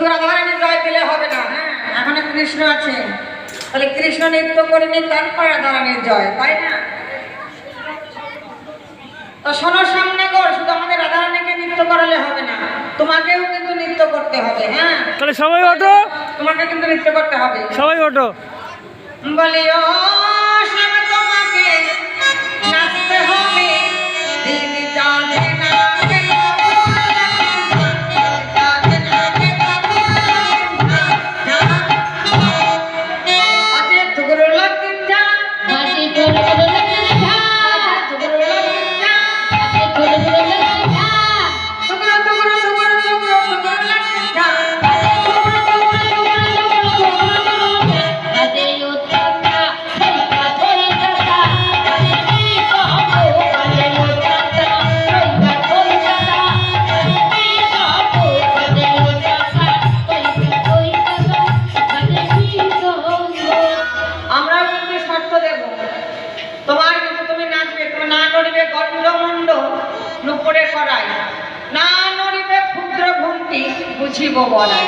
শুধু রাধারানীর জয় পেলে হবে না, হ্যাঁ এখানে কৃষ্ণ আছে, তাহলে কৃষ্ণ নৃত্য করে নি তারপর রাধারানীর জয়, তাই না? তো শোনো সামনে কর, শুধু আমাদের রাধারানীকে নৃত্য করালে হবে না, তোমাকেও কিন্তু নৃত্য করতে হবে। হ্যাঁ তাহলে সবাই ওঠো, তোমাকে কিন্তু নৃত্য করতে হবে। সবাই ওঠো। বলিও শ্যাম তোমাকে নাচতে হবে, দিন যাবে না বুঝিব বলাই,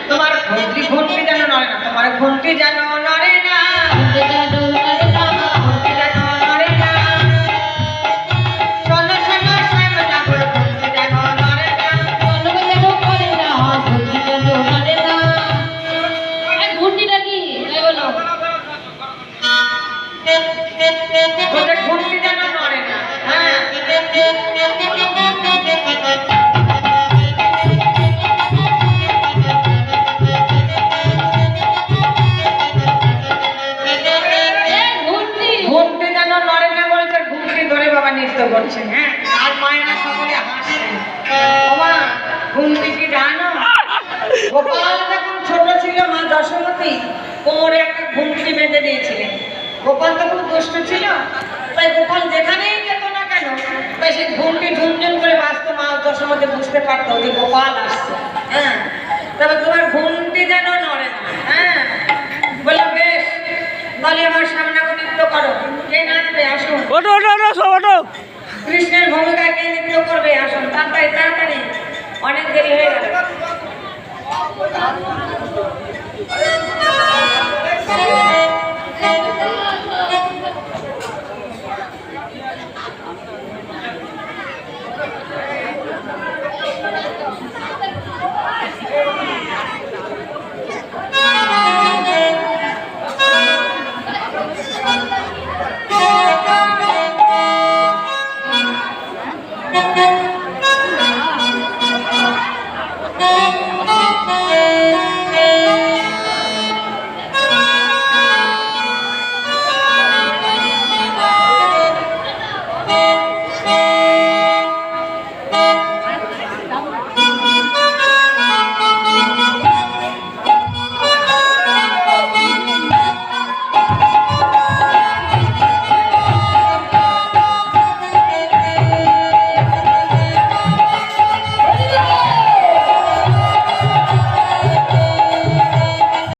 তোমার ঘন্টি ঘন্টি যেন নড়ে না, তোমার ঘন্টি যেন নড়ে না, ঘন্টি যেন নড়ে না। হ্যাঁ নৃত্য করছেন। হ্যাঁ আর মায়েরা সকলে হাসছেন। ওমা ঘুমটি কি জানো, গোপাল যখন ছোট ছিল মা দশমতী কোমরে একটা ঘুমটি বেঁধে দিয়েছিলেন। গোপাল তো খুব দুষ্ট ছিল, তাই গোপাল যেখানেই যেত না কেন তাই সে ঘুমটি ঝুনঝুন করে বাঁচত। মা দশমতী বুঝতে পারতো যে গোপাল আসছে। হ্যাঁ তবে তোমার ঘুমটি যেন নড়ে না। হ্যাঁ বলে বেশ, তাহলে আমার সামনে নৃত্য করো। কে নাচবে আসুন, ওঠো ওঠো ওঠো সব ওঠো। কৃষ্ণের ভূমিকায় কে নৃত্য করবে আসুন, তাড়াতাড়ি তাড়াতাড়ি, অনেক দেরি হয়ে গেল।